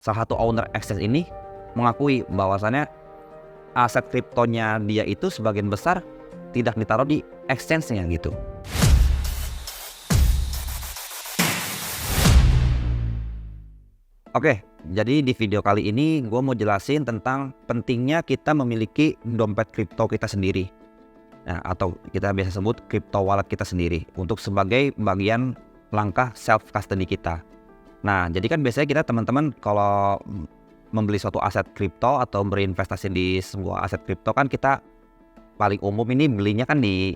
salah satu owner exchange ini mengakui bahwasannya aset kriptonya dia itu sebagian besar tidak ditaruh di exchange-nya gitu. Oke, jadi di video kali ini gue mau jelasin tentang pentingnya kita memiliki dompet kripto kita sendiri. Nah, atau kita biasa sebut crypto wallet kita sendiri untuk sebagai bagian langkah self custody kita. Nah, jadi kan biasanya kita teman-teman kalau membeli suatu aset kripto atau berinvestasi di sebuah aset kripto kan kita paling umum ini belinya kan di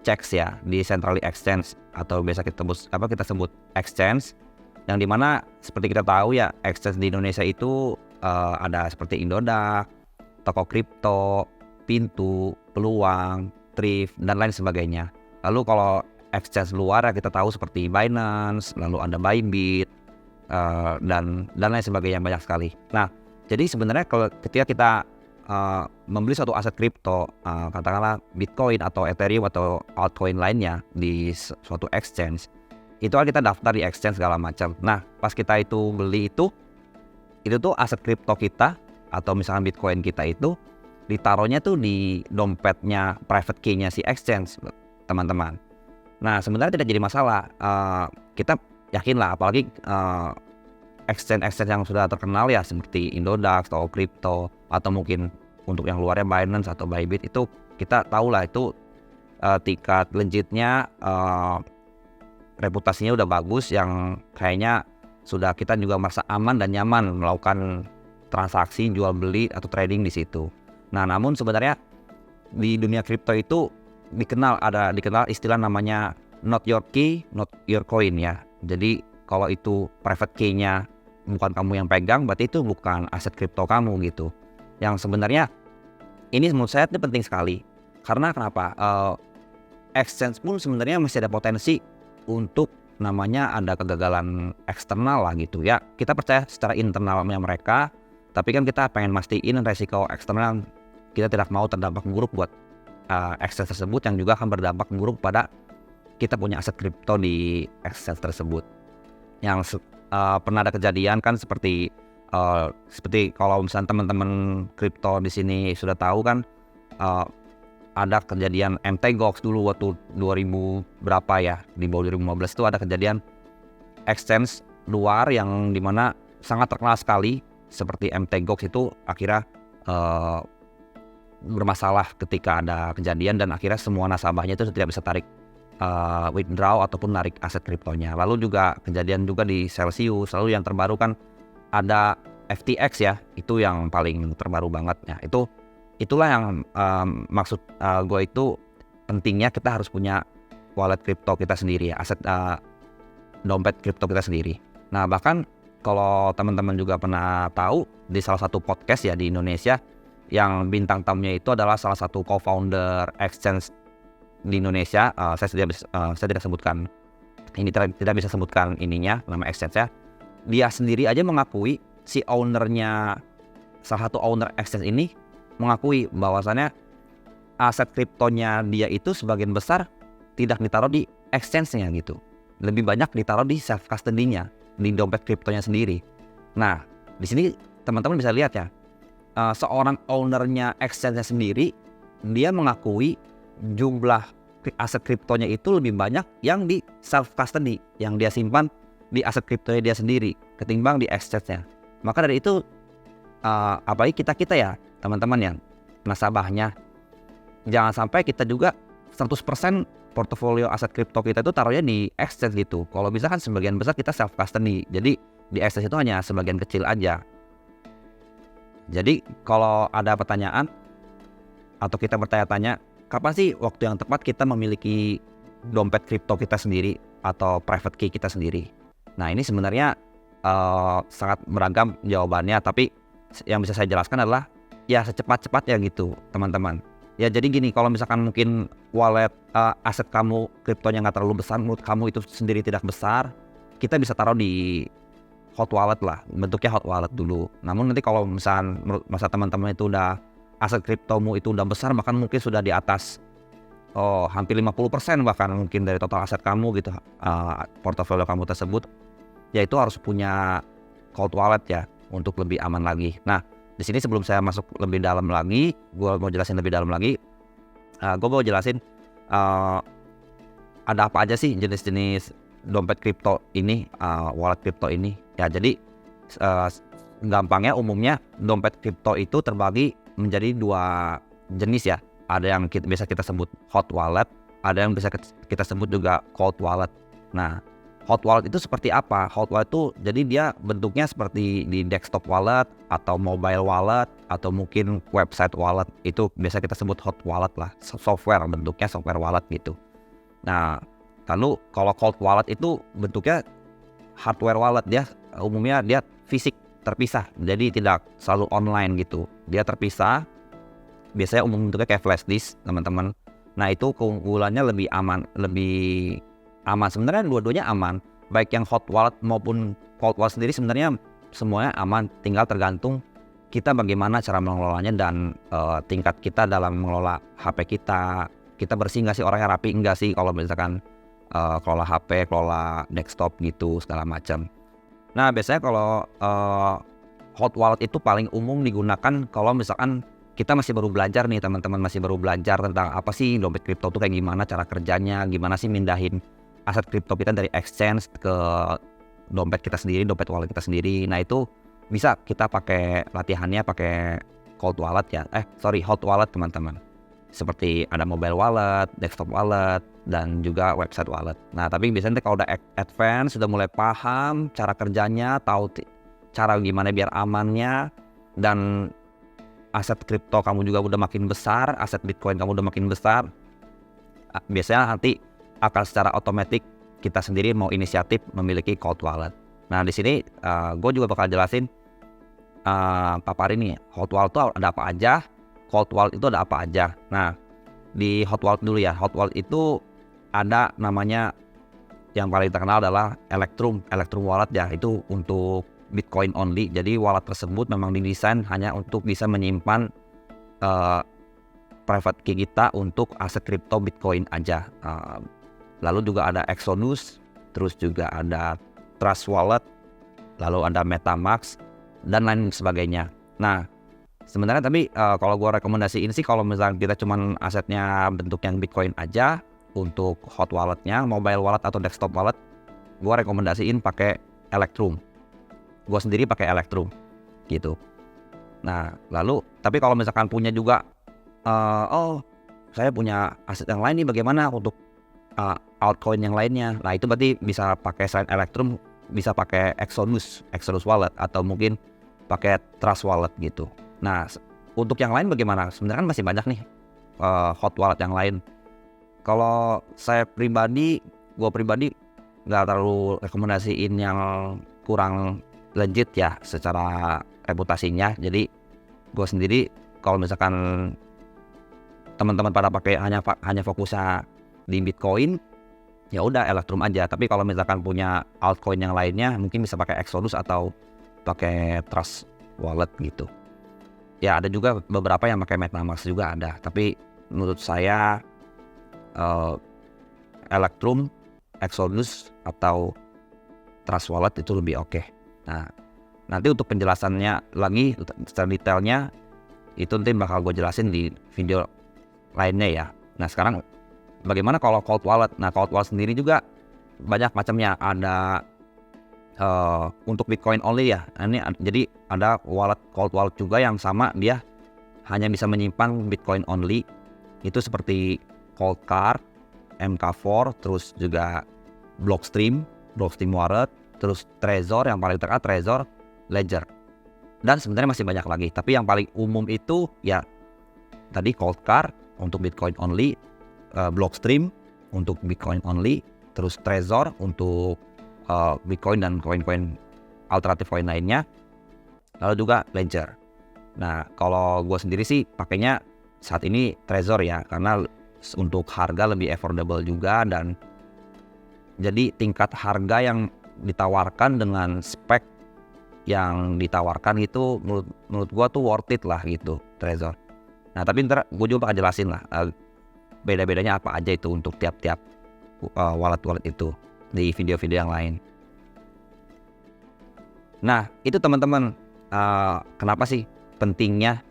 CEX ya, di centrally exchange atau biasa kita sebut exchange, yang dimana seperti kita tahu ya, exchange di Indonesia itu ada seperti Indodax, Toko Kripto, Pintu, Peluang, Thrift, dan lain sebagainya. Lalu kalau exchange luar ya kita tahu seperti Binance, lalu ada Bybit, dan lain sebagainya, banyak sekali. Nah, jadi sebenarnya kalau ketika kita membeli suatu aset kripto, katakanlah Bitcoin atau Ethereum atau altcoin lainnya di suatu exchange, itu kan kita daftar di exchange segala macam. Nah, pas kita itu beli itu tuh aset kripto kita atau misalkan Bitcoin kita itu ditaruhnya tuh di dompetnya private key-nya si exchange, teman-teman. Nah, sebenarnya tidak jadi masalah. Kita yakin lah, apalagi exchange yang sudah terkenal ya seperti Indodax, Toko Kripto, atau mungkin untuk yang luarnya Binance atau Bybit, itu kita tahu lah itu tingkat legitnya, reputasinya udah bagus, yang kayaknya sudah kita juga merasa aman dan nyaman melakukan transaksi jual beli atau trading di situ. Nah, namun sebenarnya di dunia kripto itu dikenal istilah namanya not your key, not your coin ya. Jadi kalau itu private key-nya bukan kamu yang pegang, berarti itu bukan aset kripto kamu gitu. Yang sebenarnya ini menurut saya itu penting sekali. Karena kenapa? Exchange pun sebenarnya masih ada potensi untuk namanya ada kegagalan eksternal lah gitu ya. Kita percaya secara internalnya mereka, tapi kan kita pengen mastiin resiko eksternal kita tidak mau terdampak buruk buat exchange tersebut, yang juga akan berdampak buruk pada kita punya aset kripto di exchange tersebut. Yang pernah ada kejadian kan seperti kalau misalnya teman-teman kripto di sini sudah tahu kan, ada kejadian MTGOX dulu waktu 2000 berapa ya, di bawah 2015 itu ada kejadian exchange luar yang dimana sangat terkenal sekali seperti MTGOX itu akhirnya bermasalah ketika ada kejadian, dan akhirnya semua nasabahnya itu tidak bisa tarik withdraw ataupun narik aset kriptonya. Lalu juga kejadian juga di Celsius. Lalu yang terbaru kan ada FTX ya, itu yang paling terbaru banget ya. Itulah yang maksud gue itu pentingnya kita harus punya wallet kripto kita sendiri ya, aset dompet kripto kita sendiri. Nah, bahkan kalau teman-teman juga pernah tahu di salah satu podcast ya di Indonesia, yang bintang tamunya itu adalah salah satu co-founder exchange di Indonesia. Saya tidak sebutkan ini, tidak bisa sebutkan ininya, nama exchange-nya. Dia sendiri aja mengakui, si ownernya, salah satu owner exchange ini mengakui bahwasannya aset kriptonya dia itu sebagian besar tidak ditaruh di exchange-nya gitu. Lebih banyak ditaruh di self custody-nya, di dompet kriptonya sendiri. Nah, di sini teman-teman bisa lihat ya, seorang ownernya exchange-nya sendiri, dia mengakui jumlah aset kriptonya itu lebih banyak yang di self custody, yang dia simpan di aset kriptonya dia sendiri ketimbang di exchange-nya. Maka dari itu apalagi kita ya teman-teman yang nasabahnya, jangan sampai kita juga 100% portofolio aset kripto kita itu taruhnya di exchange gitu. Kalau bisa kan sebagian besar kita self custody, jadi di exchange itu hanya sebagian kecil aja. Jadi kalau ada pertanyaan atau kita bertanya-tanya, kapan sih waktu yang tepat kita memiliki dompet kripto kita sendiri atau private key kita sendiri? Nah, ini sebenarnya sangat beragam jawabannya, tapi yang bisa saya jelaskan adalah ya secepat-cepatnya gitu, teman-teman. Ya jadi gini, kalau misalkan mungkin wallet aset kamu kriptonya nggak terlalu besar, menurut kamu itu sendiri tidak besar, kita bisa taruh di hot wallet lah, bentuknya hot wallet dulu. Namun nanti kalau misalkan menurut masa teman-teman itu udah aset kriptomu itu udah besar, bahkan mungkin sudah di atas hampir 50% bahkan mungkin dari total aset kamu gitu, portofolio kamu tersebut, yaitu harus punya cold wallet ya, untuk lebih aman lagi. Nah, di sini sebelum saya masuk lebih dalam lagi, gue mau jelasin lebih dalam lagi. Gue mau jelasin ada apa aja sih jenis-jenis dompet kripto ini, wallet kripto ini. Ya, jadi gampangnya umumnya dompet kripto itu terbagi menjadi 2 jenis ya. Ada yang bisa kita sebut hot wallet, ada yang bisa kita sebut juga cold wallet. Nah, hot wallet itu seperti apa? Hot wallet itu jadi dia bentuknya seperti di desktop wallet atau mobile wallet atau mungkin website wallet. Itu biasa kita sebut hot wallet lah, software, bentuknya software wallet gitu. Nah, lalu kalau cold wallet itu bentuknya hardware wallet, dia umumnya dia fisik terpisah, jadi tidak selalu online gitu, dia terpisah, biasanya umum bentuknya kayak flash disk teman-teman. Nah, itu keunggulannya lebih aman sebenarnya, dua-duanya aman, baik yang hot wallet maupun cold wallet sendiri sebenarnya semuanya aman, tinggal tergantung kita bagaimana cara mengelolanya dan tingkat kita dalam mengelola HP kita bersih nggak sih, orangnya rapi nggak sih kalau misalkan kelola HP, kelola desktop gitu segala macam. Nah, biasanya kalau hot wallet itu paling umum digunakan kalau misalkan kita masih baru belajar nih teman-teman, masih baru belajar tentang apa sih dompet kripto itu kayak gimana cara kerjanya, gimana sih mindahin aset kripto kita dari exchange ke dompet kita sendiri, dompet wallet kita sendiri. Nah, itu bisa kita pakai latihannya pakai hot wallet teman-teman. Seperti ada mobile wallet, desktop wallet, dan juga website wallet. Nah, tapi biasanya kalau udah advance, sudah mulai paham cara kerjanya, tahu cara gimana biar amannya, dan aset kripto kamu juga udah makin besar, aset Bitcoin kamu udah makin besar, biasanya nanti akan secara otomatis kita sendiri mau inisiatif memiliki cold wallet. Nah, di sini gue juga bakal jelasin paparin nih hot wallet itu ada apa aja, cold wallet itu ada apa aja. Nah, di hot wallet dulu ya. Hot wallet itu ada namanya yang paling terkenal adalah Electrum wallet ya. Itu untuk Bitcoin only. Jadi wallet tersebut memang didesain hanya untuk bisa menyimpan private key kita untuk aset kripto Bitcoin aja. Lalu juga ada Exodus, terus juga ada Trust Wallet, lalu ada MetaMask dan lain sebagainya. Nah, sebenarnya tapi kalau gue rekomendasiin sih kalau misalnya kita cuman asetnya bentuk yang Bitcoin aja, untuk hot walletnya, mobile wallet atau desktop wallet, gue rekomendasiin pakai Electrum. Gue sendiri pakai Electrum gitu. Nah, lalu tapi kalau misalkan punya juga saya punya aset yang lain nih, bagaimana untuk altcoin yang lainnya? Nah, itu berarti bisa pakai selain Electrum, bisa pakai Exodus wallet atau mungkin pakai Trust wallet gitu. Nah, untuk yang lain bagaimana? Sebenarnya kan masih banyak nih hot wallet yang lain. Kalau saya pribadi, gue pribadi nggak terlalu rekomendasiin yang kurang legit ya secara reputasinya. Jadi gue sendiri kalau misalkan teman-teman pada pakai hanya fokusnya di Bitcoin, ya udah Electrum aja. Tapi kalau misalkan punya altcoin yang lainnya, mungkin bisa pakai Exodus atau pakai Trust wallet gitu. Ya, ada juga beberapa yang pakai MetaMask juga ada. Tapi menurut saya Electrum, Exodus atau Trust wallet itu lebih oke. Nah, nanti untuk penjelasannya lagi secara detailnya itu nanti bakal gue jelasin di video lainnya ya. Nah, sekarang bagaimana kalau cold wallet? Nah, cold wallet sendiri juga banyak macamnya. Ada untuk Bitcoin only ya. Ini jadi ada cold wallet juga yang sama, dia hanya bisa menyimpan Bitcoin only. Itu seperti Coldcard, MK4, terus juga Blockstream wallet, terus Trezor yang paling terkenal, Trezor, Ledger. Dan sebenarnya masih banyak lagi, tapi yang paling umum itu ya tadi Coldcard untuk Bitcoin only, Blockstream untuk Bitcoin only, terus Trezor untuk Bitcoin dan koin-koin alternatif koin lainnya, lalu juga Ledger. Nah, kalau gue sendiri sih pakainya saat ini Trezor ya, karena untuk harga lebih affordable juga, dan jadi tingkat harga yang ditawarkan dengan spek yang ditawarkan itu menurut gue tuh worth it lah gitu, Trezor. Nah, tapi ntar gue juga bakal jelasin lah beda-bedanya apa aja itu untuk tiap-tiap wallet-wallet itu di video-video yang lain. Nah, itu teman-teman kenapa sih pentingnya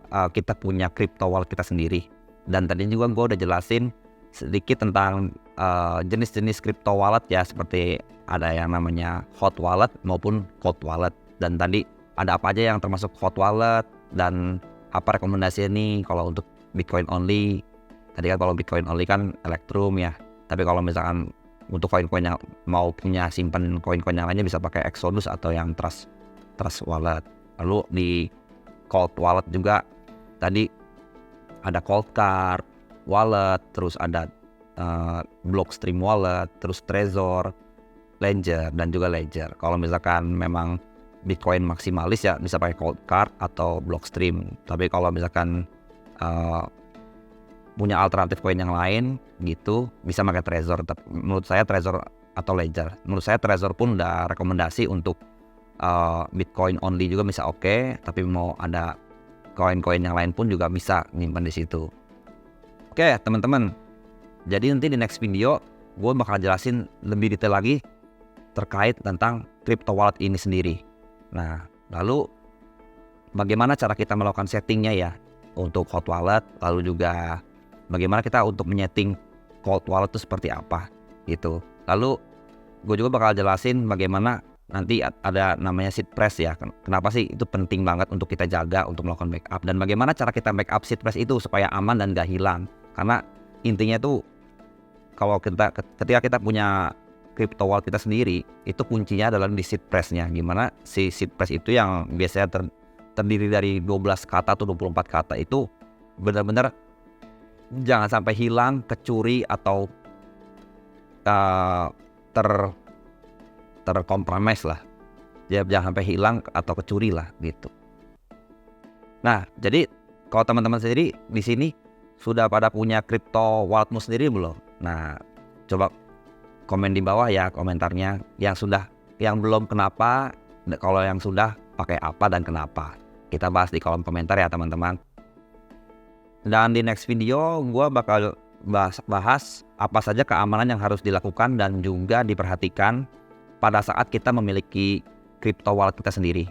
kita punya crypto wallet kita sendiri. Dan tadi juga gue udah jelasin sedikit tentang jenis-jenis crypto wallet ya, seperti ada yang namanya hot wallet maupun cold wallet. Dan tadi ada apa aja yang termasuk hot wallet dan apa rekomendasinya nih kalau untuk Bitcoin only. Tadi kan kalau Bitcoin only kan Electrum ya. Tapi kalau misalkan untuk koin-koin yang mau punya simpan koin-koin yang lainnya bisa pakai Exodus atau yang Trust Wallet. Lalu di cold wallet juga tadi ada Coldcard wallet, terus ada Blockstream wallet, terus Trezor, Ledger dan juga Ledger. Kalau misalkan memang Bitcoin maksimalis ya bisa pakai Coldcard atau Blockstream. Tapi kalau misalkan punya alternatif koin yang lain gitu bisa pakai Trezor. Menurut saya Trezor atau Ledger. Menurut saya Trezor pun udah rekomendasi untuk Bitcoin only juga bisa oke, tapi mau ada koin-koin yang lain pun juga bisa nyimpan di situ. Oke teman-teman, jadi nanti di next video gue bakal jelasin lebih detail lagi terkait tentang crypto wallet ini sendiri. Nah, lalu bagaimana cara kita melakukan settingnya ya untuk hot wallet, lalu juga bagaimana kita untuk menyeting cold wallet itu seperti apa gitu. Lalu gue juga bakal jelasin bagaimana nanti ada namanya seed phrase ya. Kenapa sih itu penting banget untuk kita jaga untuk melakukan backup, dan bagaimana cara kita backup seed phrase itu supaya aman dan gak hilang. Karena intinya tuh kalau ketika kita punya crypto wallet kita sendiri, itu kuncinya adalah di seed phrase-nya. Gimana si seed phrase itu yang biasanya terdiri dari 12 kata atau 24 kata itu benar-benar jangan sampai hilang, kecuri atau terkompromis lah. Jangan sampai hilang atau kecuri lah gitu. Nah, jadi kalau teman-teman sendiri di sini sudah pada punya crypto walletmu sendiri belum? Nah, coba komen di bawah ya komentarnya. Yang sudah, yang belum kenapa, kalau yang sudah pakai apa dan kenapa. Kita bahas di kolom komentar ya teman-teman. Dan di next video gue bakal bahas apa saja keamanan yang harus dilakukan dan juga diperhatikan pada saat kita memiliki crypto wallet kita sendiri,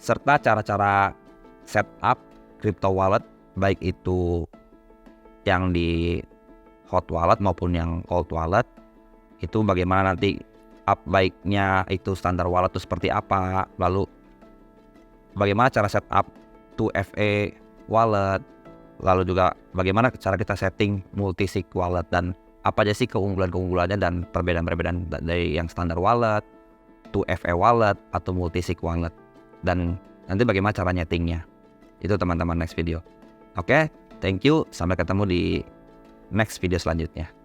serta cara-cara setup crypto wallet baik itu yang di hot wallet maupun yang cold wallet. Itu bagaimana nanti baiknya itu standar wallet itu seperti apa, lalu bagaimana cara setup 2FA wallet, lalu juga bagaimana cara kita setting multi-sig wallet, dan apa aja sih keunggulan-keunggulannya dan perbedaan-perbedaan dari yang standar wallet, 2FA wallet atau multi-sig wallet, dan nanti bagaimana cara nyetingnya. Itu teman-teman next video. Oke, thank you, sampai ketemu di next video selanjutnya.